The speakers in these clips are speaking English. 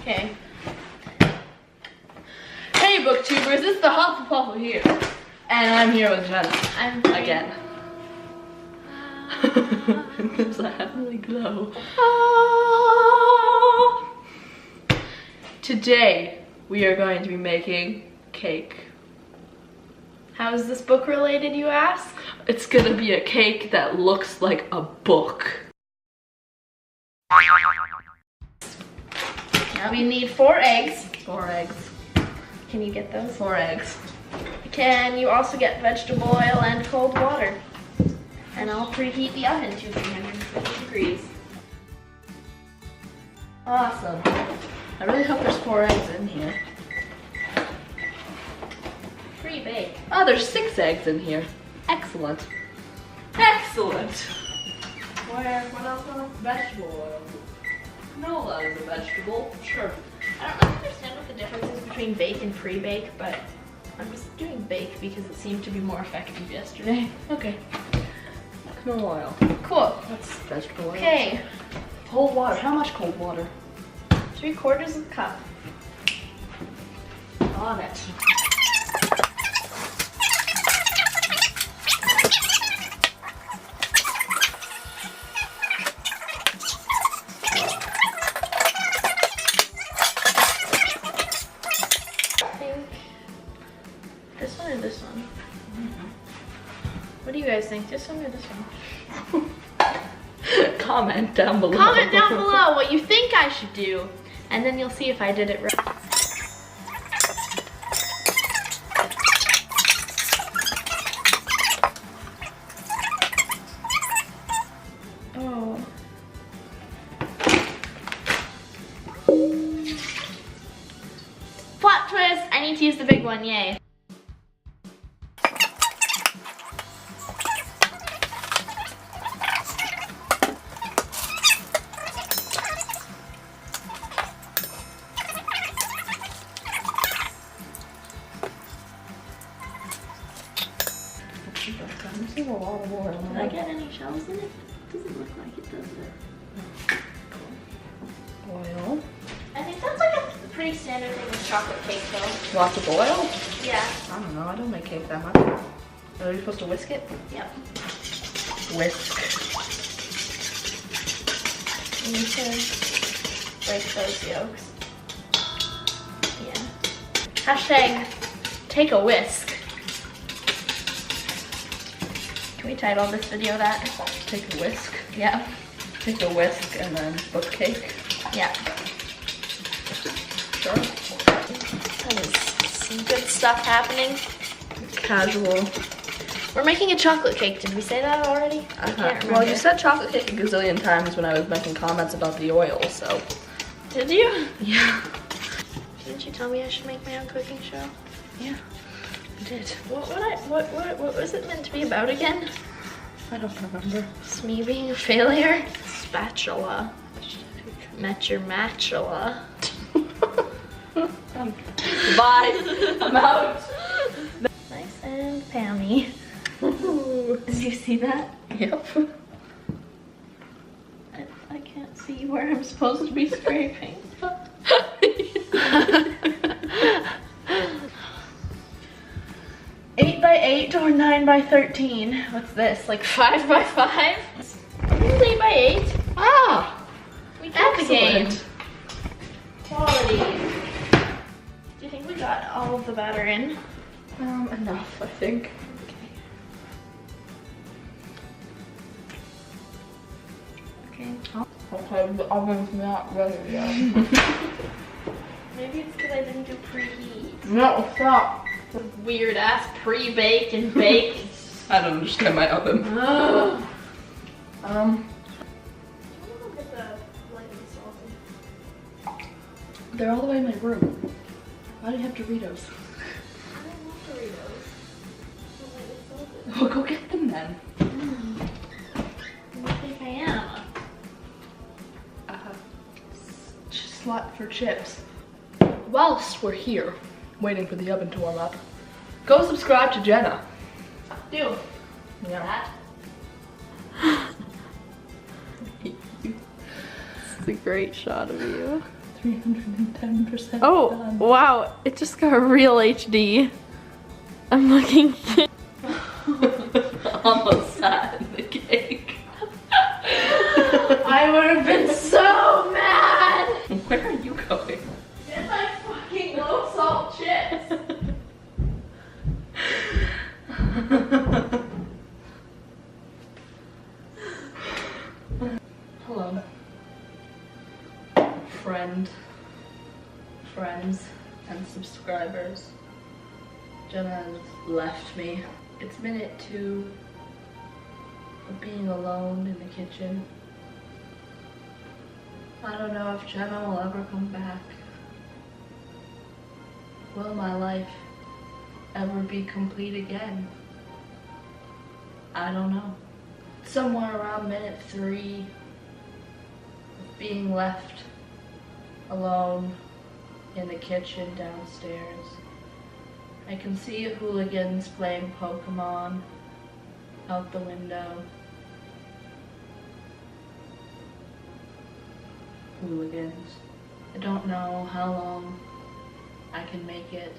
Okay. Hey booktubers, it's the Hufflepuff here. And I'm here with Jenna. I'm again. There's a heavenly glow. Today, we are going to be making cake. How is this book related, you ask? It's gonna be a cake that looks like a book. Now we need 4 eggs. 4 eggs. Can you get those? 4 eggs. Can you also get vegetable oil and cold water? And I'll preheat the oven to 350 degrees. Awesome. I really hope there's 4 eggs in here. Pre-bake. Oh, there's 6 eggs in here. Excellent. Excellent. What else on vegetable oil? Canola is a vegetable. Sure. I don't really understand what the difference is between bake and pre-bake, but I'm just doing bake because it seemed to be more effective yesterday. Okay. Canola oil. Cool. That's vegetable oil. Okay. Cold water. How much cold water? 3/4 of a cup. On it. This one or this one? What do you guys think? This one or this one? Comment down below. Comment down below what you think I should do, and then you'll see if I did it right. Oh. Plot twist! I need to use the big one, yay. This is a lot of oil. Did I get any shells in it? Doesn't look like it, does it? Oil. I think that's like a pretty standard thing with chocolate cake though. Lots of oil? Yeah. I don't know. I don't make cake that much. Are you supposed to whisk it? Yep. Whisk. You need to break those yolks. Yeah. Hashtag take a whisk. Can we title this video that? Take a whisk. Yeah. Take a whisk and then book cake. Yeah. Sure. That is some good stuff happening. Casual. We're making a chocolate cake. Did we say that already? I can't remember. Well, you said chocolate cake a gazillion times when I was making comments about the oil, so. Did you? Yeah. Didn't you tell me I should make my own cooking show? Yeah, I did. What was it meant to be about again? I don't remember. It's me being a failure? Spatula. Met your matchula. Bye. I'm out. Nice and Pammy. Did you see that? Yep. I can't see where I'm supposed to be scraping. 8 by 8 or 9 by 13? What's this? Like 5 by 5? This is 8 by 8. Ah, We got the game. excellent. Quality. Do you think we got all of the batter in? Enough, I think. Okay. Okay, the oven's not ready yet. Maybe it's because I didn't do preheat. No, stop. Weird ass pre-bake and bake. I don't understand my oven. Ugh. They're all the way in my room. Why do you have Doritos? Well, go get them then. I don't think I am. Slot for chips. Whilst we're here, waiting for the oven to warm up, go subscribe to Jenna. Do. Yeah. That. It's a great shot of you. 310% Oh, done. wow, it just got real HD. I'm looking. Almost sat in the cake. I would have been so mad! Where are you going? It's like fucking low salt chips. Hello. Friends, and subscribers. Jenna has left me. It's minute 2 of being alone in the kitchen. I don't know if Jenna will ever come back. Will my life ever be complete again? I don't know. Somewhere around minute 3 of being left alone in the kitchen downstairs, I can see hooligans playing Pokemon out the window. Hooligans. I don't know how long I can make it.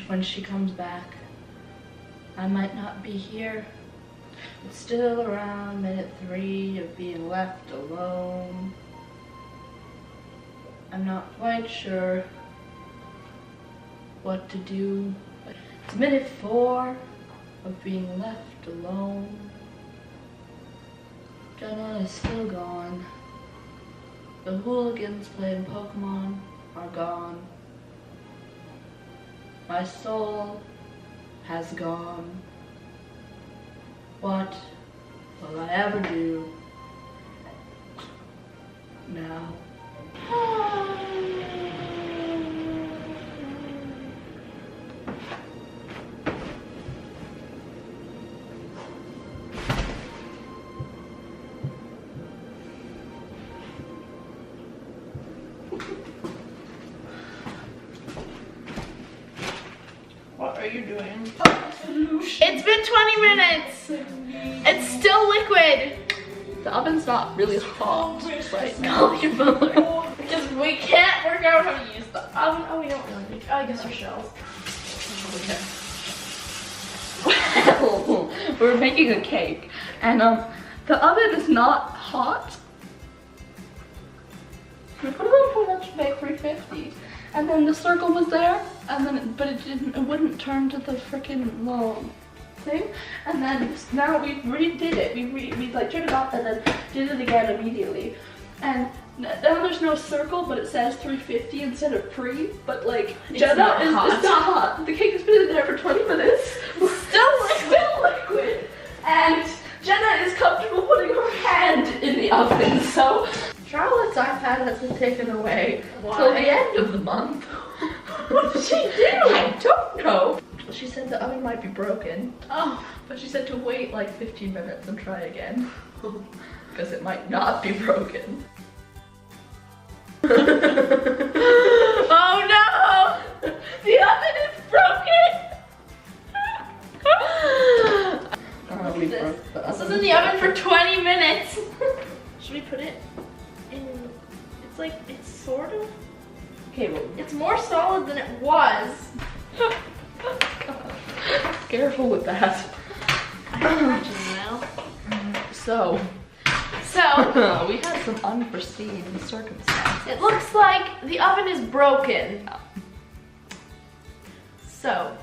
When she comes back, I might not be here. It's still around minute 3 of being left alone. I'm not quite sure what to do. It's minute 4 of being left alone. Jenna is still gone. The hooligans playing Pokemon are gone. My soul has gone. What will I ever do now? What are you doing? It's been 20 minutes! It's still liquid! The oven's not really hot right now. Because we can't work out how to use the oven. Oh, we don't really need. Oh, I guess our shells. Well, we're making a cake, and the oven is not hot. We put it on full to bake 350, and then the circle was there, and then but it wouldn't turn to the freaking little thing, and then now we redid it. We like turned it off and then did it again immediately, and now there's no circle, but it says 350 instead of pre. But like Jenna it's not hot. The cake has been in there for 20 minutes. Still liquid, and Jenna is comfortable putting her hand in the oven. So Charlotte's iPad has been taken away till the end of the month. What did she do? I don't know. She said the oven might be broken. Oh, but she said to wait like 15 minutes and try again. Because it might not be broken. Oh no! The oven is broken! We broke the oven. This was in the oven for 20 minutes. Should we put it in? It's like, it's sort of. Okay, well, it's more solid than it was. Careful with that. I can imagine now. So we had some unforeseen circumstances. It looks like the oven is broken. So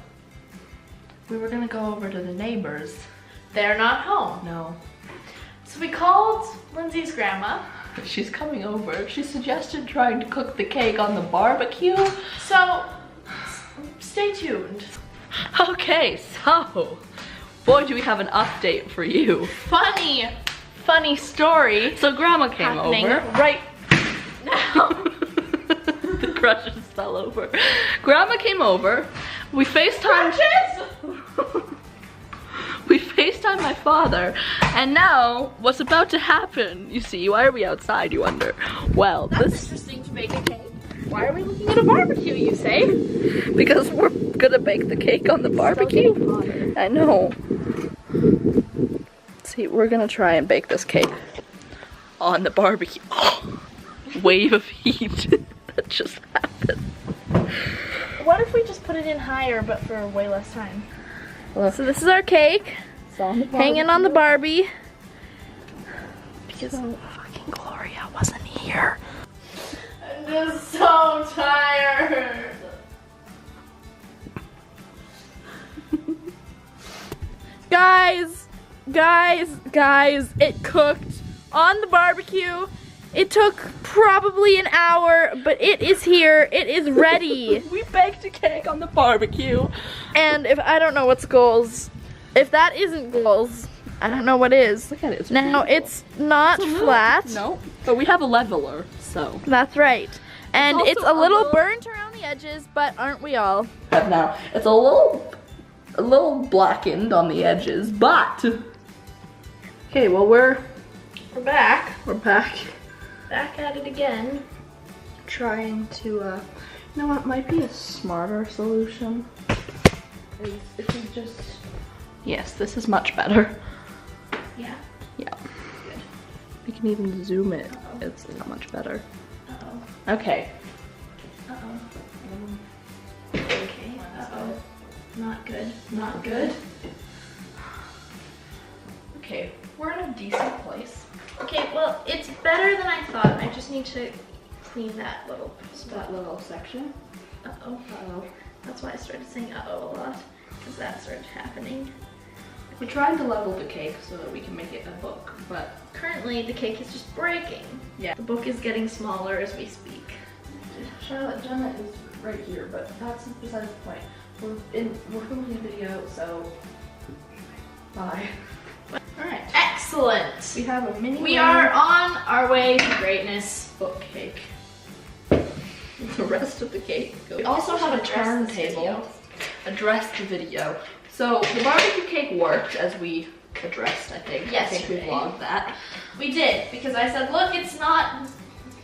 We were gonna go over to the neighbors. they're not home. No. So we called Lindsay's grandma. She's coming over. She suggested trying to cook the cake on the barbecue. So stay tuned. Okay, so boy, do we have an update for you. Funny story. So Grandma came happening over. right now. The crushes fell over. Grandma came over. We FaceTimed. We FaceTimed my father, and now what's about to happen? You see, why are we outside? You wonder. Well, That's this interesting to bake a cake. Why are we looking at a barbecue? You say? because we're gonna bake the cake on the barbecue. I know. See, we're gonna try and bake this cake on the barbecue. Oh, wave of heat that just happened. What if we just put it in higher but for way less time? Look. So this is our cake. Hanging on the Barbie. Because fucking Gloria wasn't here. I'm just so tired. Guys, it cooked on the barbecue. It took probably an hour, but it is here. It is ready. We baked a cake on the barbecue. And if I don't know what's goals, if that isn't goals, I don't know what is. Look at it. It's now beautiful. it's not flat. No, but we have a leveler, so. That's right. And it's a little little burnt around the edges, but aren't we all? Now it's a little blackened on the edges, but okay. Well, we're back. We're back. Back at it again. Trying to, you know what might be a smarter solution? Is if we just, yes, this is much better. Yeah. Yeah. Good. We can even zoom it. Uh-oh. It's not much better. Uh-oh. Okay. Uh-oh. Okay. Uh-oh. Not good. Not good. Okay, we're in a decent place. Okay, well, it's better than I thought. I just need to clean that little spot. That little section. Uh-oh. Uh-oh. That's why I started saying uh-oh a lot, because that started happening. We're trying to level the cake so that we can make it a book, but Currently, the cake is just breaking. yeah. The book is getting smaller as we speak. Charlotte, Jenna is right here, but that's besides the point. We're filming a video, so bye. Alright. Excellent! We have a mini We are on our way to greatness. book cake. The rest of the cake. We also have a turntable. Addressed the video. So the barbecue cake worked as we addressed, I think. I think we Yesterday. vlogged that. We did, because I said, look, it's not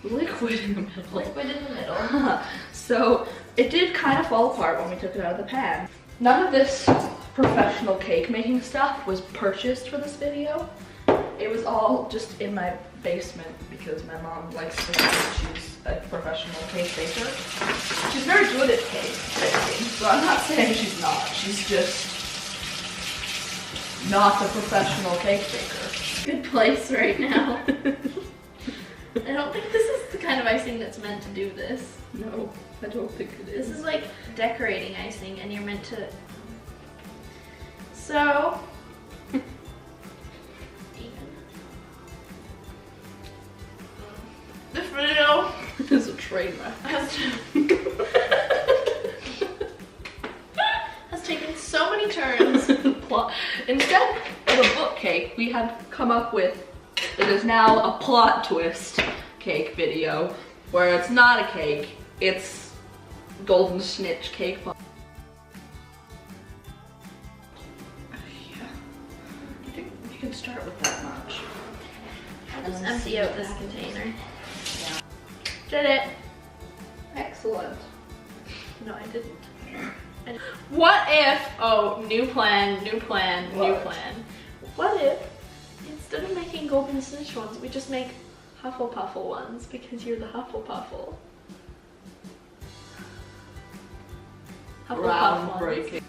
Liquid in the middle. liquid in the middle. So it did kind of fall apart when we took it out of the pan. None of this professional cake making stuff was purchased for this video. It was all just in my basement because my mom likes to think she's a professional cake baker. She's very good at cake baking, so I'm not saying she's not. She's just not a professional cake baker. Good place right now. I don't think this is the kind of icing that's meant to do this. No, I don't think it is. This is like decorating icing, and you're meant to. So. This video is a train wreck. has taken so many turns. Instead of a book cake, we had come up with it is now a plot twist cake video, where it's not a cake, it's golden snitch cake. Yeah. I think you can start with that much. I'll just empty out this container. Yeah. Did it. Excellent. No, I didn't. What if, oh, new plan, new plan, new What? plan. What if, instead of making golden snitch ones, we just make Hufflepuffle ones, because you're the Hufflepuffle. Hufflepuff ones. Groundbreaking.